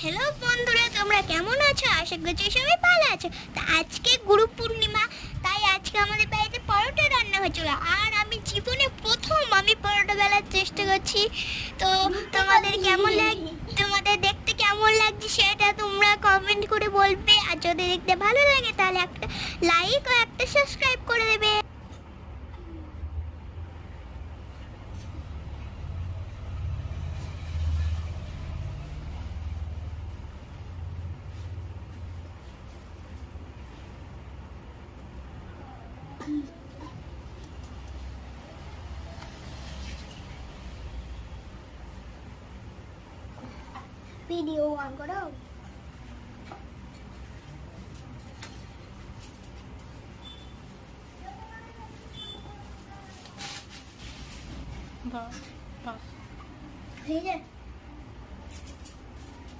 Hello বন্ধুরা, তোমরা কেমন আছো? আশা করছি সবাই ভালো আছো। তা আজকে গুরু পূর্ণিমা, তাই আজকে আমাদের বাড়িতে পরোটা রান্না হয়েছিল। আর আমি জীবনে প্রথম পরোটা বেলার চেষ্টা করছি। তো তোমাদের কেমন তোমাদের দেখতে কেমন লাগছে সেটা তোমরা কমেন্ট করে বলবে। আর যদি দেখতে ভালো লাগে তাহলে একটা লাইক ও একটা সাবস্ক্রাইব করে দেবে। ভিডিও অন করো। বাস বাস ঠিক আছে।